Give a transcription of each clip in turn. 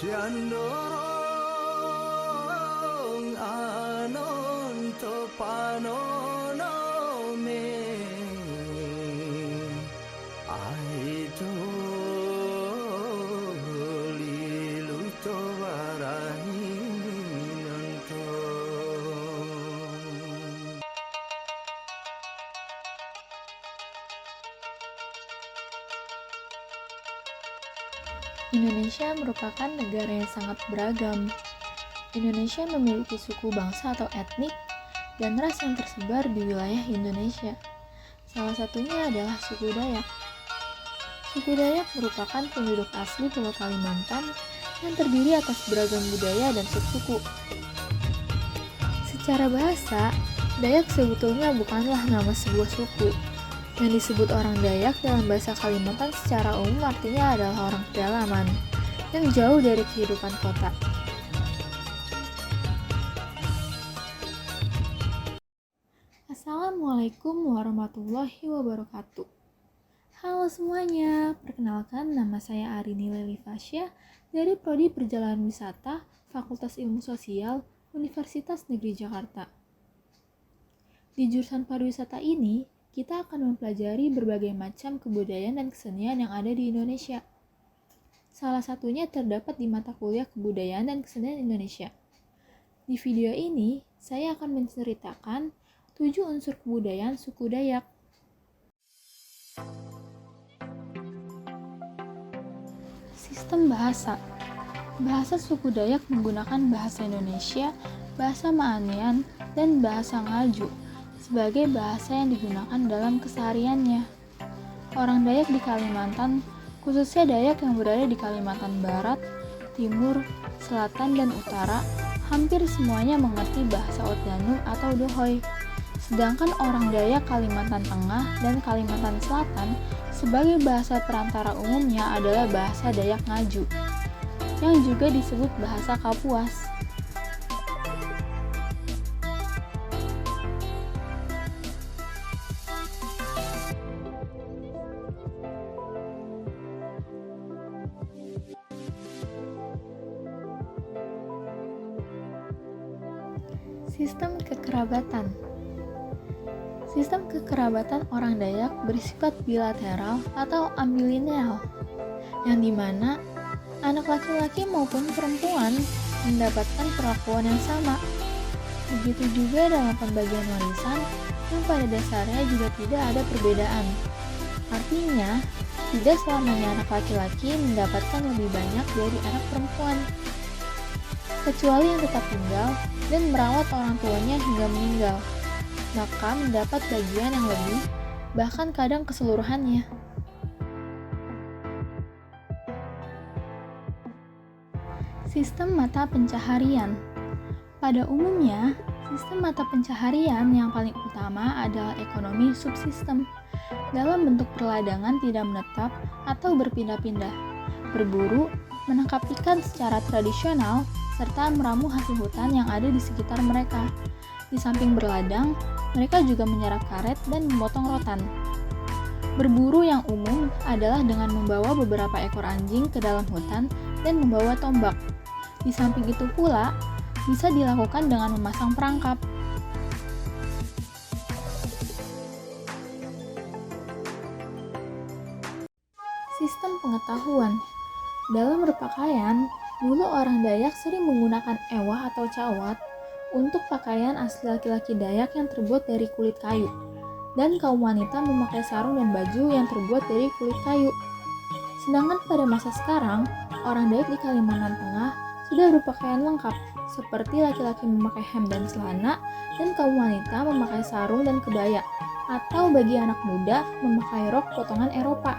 Jandorong anon to panono me aito liluto warahinanto. Indonesia merupakan negara yang sangat beragam. Indonesia memiliki suku bangsa atau etnik dan ras yang tersebar di wilayah Indonesia. Salah satunya adalah suku Dayak. Suku Dayak merupakan penduduk asli Pulau Kalimantan yang terdiri atas beragam budaya dan subsuku. Secara bahasa, Dayak sebetulnya bukanlah nama sebuah suku. Yang disebut orang Dayak dalam bahasa Kalimantan secara umum artinya adalah orang pedalaman yang jauh dari kehidupan kota. Assalamualaikum warahmatullahi wabarakatuh. Halo semuanya, perkenalkan nama saya Arini Leli Fasya dari Prodi Perjalanan Wisata Fakultas Ilmu Sosial Universitas Negeri Jakarta. Di jurusan pariwisata ini, kita akan mempelajari berbagai macam kebudayaan dan kesenian yang ada di Indonesia. Salah satunya terdapat di mata kuliah Kebudayaan dan Kesenian Indonesia. Di video ini, saya akan menceritakan 7 unsur kebudayaan suku Dayak. Sistem bahasa. Bahasa suku Dayak menggunakan bahasa Indonesia, bahasa Maanean, dan bahasa Ngaju sebagai bahasa yang digunakan dalam kesehariannya. Orang Dayak di Kalimantan, khususnya Dayak yang berada di Kalimantan Barat, Timur, Selatan, dan Utara, hampir semuanya mengerti bahasa Oddanum atau Dohoy. Sedangkan orang Dayak Kalimantan Tengah dan Kalimantan Selatan sebagai bahasa perantara umumnya adalah bahasa Dayak Ngaju, yang juga disebut bahasa Kapuas. Sistem kekerabatan. Sistem kekerabatan orang Dayak bersifat bilateral atau ambilineal, yang dimana anak laki-laki maupun perempuan mendapatkan perlakuan yang sama. Begitu juga dalam pembagian warisan yang pada dasarnya juga tidak ada perbedaan. Artinya, tidak selamanya anak laki-laki mendapatkan lebih banyak dari anak perempuan, kecuali yang tetap tinggal dan merawat orang tuanya hingga meninggal, maka mendapat bagian yang lebih, bahkan kadang keseluruhannya. Sistem mata pencaharian. Pada umumnya, sistem mata pencaharian yang paling utama adalah ekonomi subsistem, dalam bentuk perladangan tidak menetap atau berpindah-pindah, berburu, menangkap ikan secara tradisional, serta meramu hasil hutan yang ada di sekitar mereka. Di samping berladang, mereka juga menyerap karet dan memotong rotan. Berburu yang umum adalah dengan membawa beberapa ekor anjing ke dalam hutan dan membawa tombak. Di samping itu pula, bisa dilakukan dengan memasang perangkap. Sistem pengetahuan. Dalam berpakaian, dulu orang Dayak sering menggunakan ewah atau cawat untuk pakaian asli laki-laki Dayak yang terbuat dari kulit kayu, dan kaum wanita memakai sarung dan baju yang terbuat dari kulit kayu. Sedangkan pada masa sekarang, orang Dayak di Kalimantan Tengah sudah berpakaian lengkap, seperti laki-laki memakai hem dan celana, dan kaum wanita memakai sarung dan kebaya, atau bagi anak muda memakai rok potongan Eropa.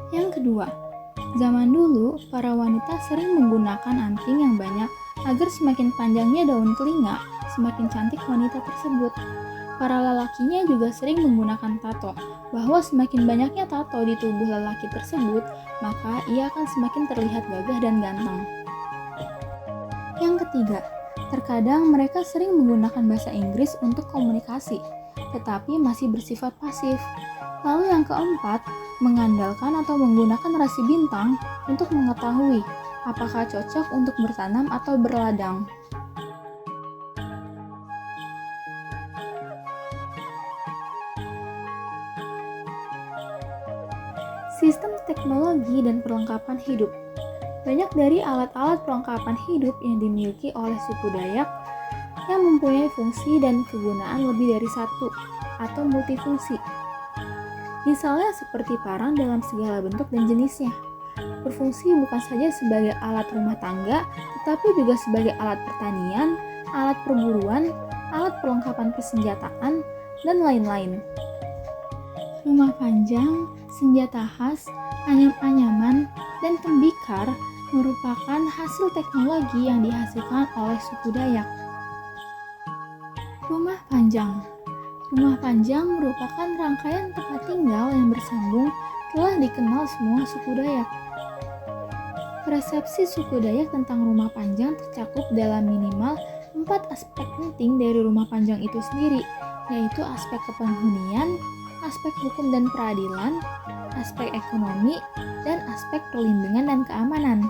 Yang kedua, zaman dulu para wanita sering menggunakan anting yang banyak agar semakin panjangnya daun telinga, semakin cantik wanita tersebut. Para lelakinya juga sering menggunakan tato, bahwa semakin banyaknya tato di tubuh lelaki tersebut, maka ia akan semakin terlihat gagah dan ganteng. Yang ketiga, terkadang mereka sering menggunakan bahasa Inggris untuk komunikasi, tetapi masih bersifat pasif. Lalu yang keempat, mengandalkan atau menggunakan rasi bintang untuk mengetahui apakah cocok untuk bertanam atau berladang. Sistem teknologi dan perlengkapan hidup. Banyak dari alat-alat perlengkapan hidup yang dimiliki oleh suku Dayak yang mempunyai fungsi dan kegunaan lebih dari satu atau multifungsi. Misalnya seperti parang dalam segala bentuk dan jenisnya. Berfungsi bukan saja sebagai alat rumah tangga, tetapi juga sebagai alat pertanian, alat perburuan, alat perlengkapan persenjataan, dan lain-lain. Rumah panjang, senjata khas, anyam-anyaman, dan tembikar merupakan hasil teknologi yang dihasilkan oleh suku Dayak. Rumah panjang. Rumah panjang merupakan rangkaian tempat tinggal yang bersambung telah dikenal semua suku Dayak. Persepsi suku Dayak tentang rumah panjang tercakup dalam minimal 4 aspek penting dari rumah panjang itu sendiri, yaitu aspek kepenghunian, aspek hukum dan peradilan, aspek ekonomi, dan aspek perlindungan dan keamanan.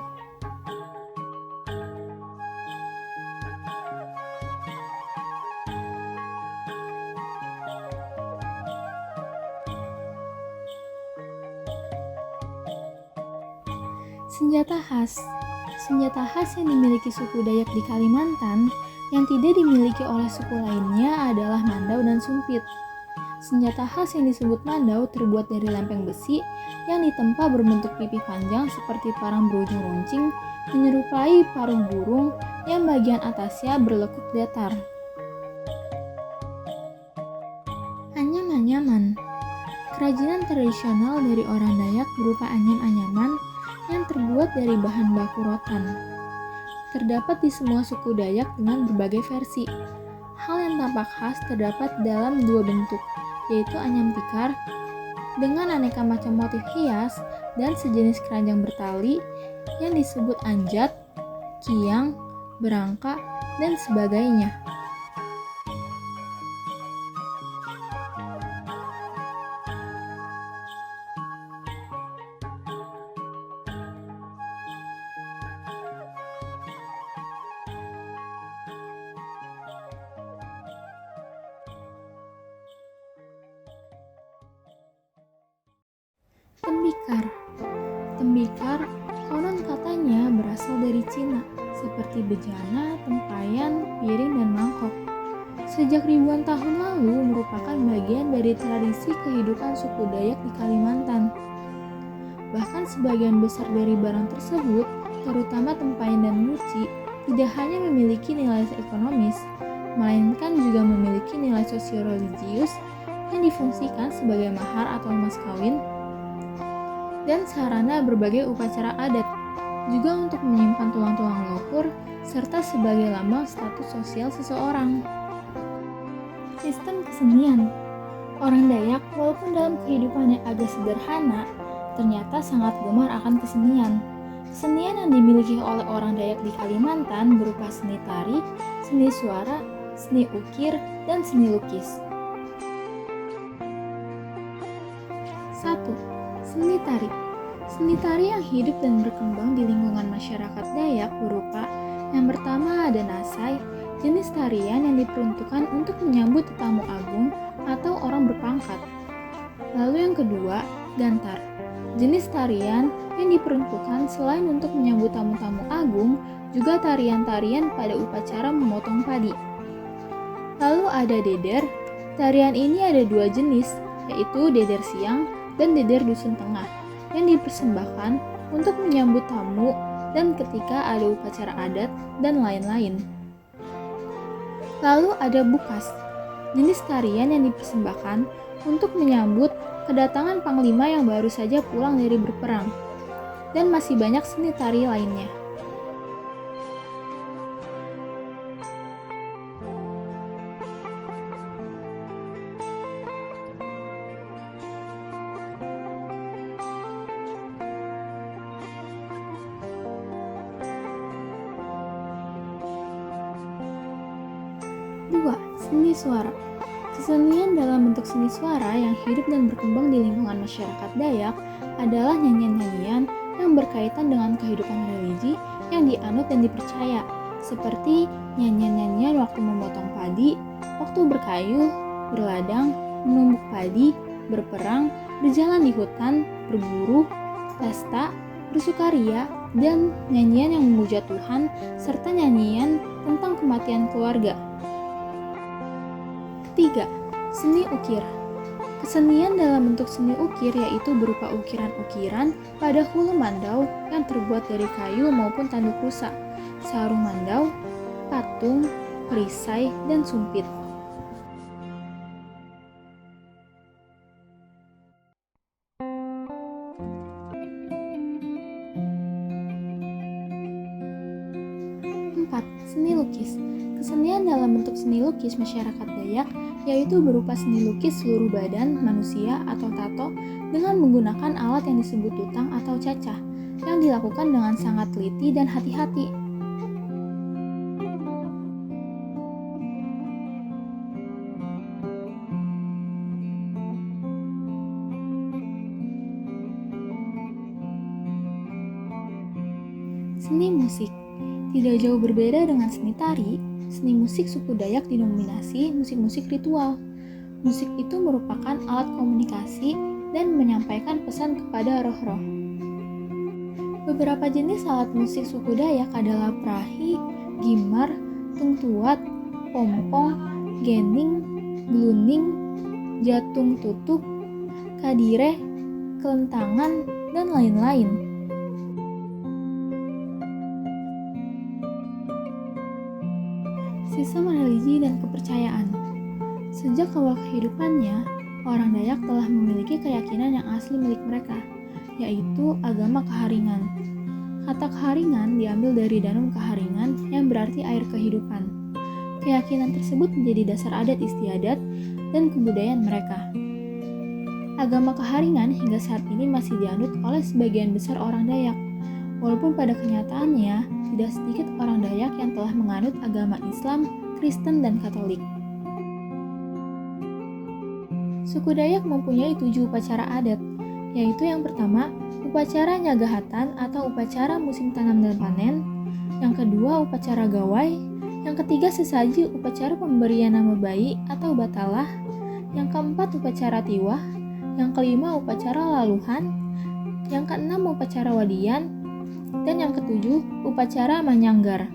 Senjata khas. Senjata khas yang dimiliki suku Dayak di Kalimantan yang tidak dimiliki oleh suku lainnya adalah mandau dan sumpit. Senjata khas yang disebut mandau terbuat dari lempeng besi yang ditempa berbentuk pipi panjang seperti parang berujung runcing, menyerupai paruh burung yang bagian atasnya berlekuk datar. Anyam-anyaman. Kerajinan tradisional dari orang Dayak berupa anyam-anyaman yang terbuat dari bahan baku rotan. Terdapat di semua suku Dayak dengan berbagai versi. Hal yang tampak khas terdapat dalam dua bentuk, yaitu anyam tikar dengan aneka macam motif hias dan sejenis keranjang bertali yang disebut anjat, kiang, berangka, dan sebagainya. Tembikar. Tembikar konon katanya berasal dari Cina, seperti bejana, tempayan, piring, dan mangkok. Sejak ribuan tahun lalu merupakan bagian dari tradisi kehidupan suku Dayak di Kalimantan. Bahkan sebagian besar dari barang tersebut, terutama tempayan dan guci, tidak hanya memiliki nilai ekonomis, melainkan juga memiliki nilai sosiologis yang difungsikan sebagai mahar atau mas kawin dan sarana berbagai upacara adat, juga untuk menyimpan tulang-tulang leluhur, serta sebagai lambang status sosial seseorang. Sistem kesenian. Orang Dayak, walaupun dalam kehidupannya agak sederhana, ternyata sangat gemar akan kesenian. Kesenian yang dimiliki oleh orang Dayak di Kalimantan berupa seni tari, seni suara, seni ukir, dan seni lukis. 1. Seni tari. Seni tari yang hidup dan berkembang di lingkungan masyarakat Dayak berupa yang pertama ada nasai, jenis tarian yang diperuntukkan untuk menyambut tetamu agung atau orang berpangkat. Lalu yang kedua, gantar, jenis tarian yang diperuntukkan selain untuk menyambut tamu-tamu agung, juga tarian-tarian pada upacara memotong padi. Lalu ada deder, tarian ini ada dua jenis, yaitu deder siang dan deder dusun tengah, yang dipersembahkan untuk menyambut tamu dan ketika ada upacara adat dan lain-lain. Lalu ada bukas, jenis tarian yang dipersembahkan untuk menyambut kedatangan panglima yang baru saja pulang dari berperang, dan masih banyak seni tari lainnya. Dua, seni suara. Kesenian dalam bentuk seni suara yang hidup dan berkembang di lingkungan masyarakat Dayak adalah nyanyian-nyanyian yang berkaitan dengan kehidupan religi yang dianut dan dipercaya, seperti nyanyian-nyanyian waktu memotong padi, waktu berkayuh, berladang, menumbuk padi, berperang, berjalan di hutan, berburu, pesta, bersukaria, dan nyanyian yang memuja Tuhan, serta nyanyian tentang kematian keluarga. Ketiga, seni ukir. Kesenian dalam bentuk seni ukir yaitu berupa ukiran-ukiran pada hulu mandau yang terbuat dari kayu maupun tanduk rusa, sarung mandau, patung, perisai, dan sumpit. Empat, seni lukis. Kesenian dalam bentuk seni lukis masyarakat Dayak yaitu berupa seni lukis seluruh badan manusia atau tato dengan menggunakan alat yang disebut tutang atau cacah yang dilakukan dengan sangat teliti dan hati-hati. Seni musik tidak jauh berbeda dengan seni tari. Seni musik suku Dayak dinominasi musik-musik ritual. Musik itu merupakan alat komunikasi dan menyampaikan pesan kepada roh-roh. Beberapa jenis alat musik suku Dayak adalah prahi, gimar, tungtuat, pompong, gening, gluning, jatung tutup, kadire, kelentangan, dan lain-lain. Sistem religi dan kepercayaan. Sejak awal kehidupannya, orang Dayak telah memiliki keyakinan yang asli milik mereka, yaitu agama Keharingan. Kata Keharingan diambil dari Danum Keharingan yang berarti air kehidupan. Keyakinan tersebut menjadi dasar adat istiadat dan kebudayaan mereka. Agama Keharingan hingga saat ini masih dianut oleh sebagian besar orang Dayak, walaupun pada kenyataannya tidak sedikit orang Dayak yang telah menganut agama Islam, Kristen, dan Katolik. Suku Dayak mempunyai 7 upacara adat, yaitu yang pertama, upacara Nyagahatan atau upacara musim tanam dan panen, yang kedua, upacara Gawai, yang ketiga, sesaji upacara pemberian nama bayi atau Batalah, yang keempat, upacara Tiwah, yang kelima, upacara Laluhan, yang keenam, upacara Wadian, dan yang ketujuh, upacara Manyanggar.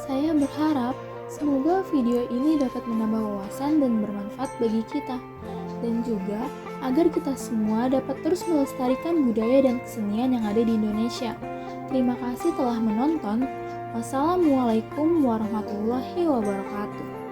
Saya berharap semoga video ini dapat menambah wawasan dan bermanfaat bagi kita, dan juga agar kita semua dapat terus melestarikan budaya dan kesenian yang ada di Indonesia. Terima kasih telah menonton. Wassalamualaikum warahmatullahi wabarakatuh.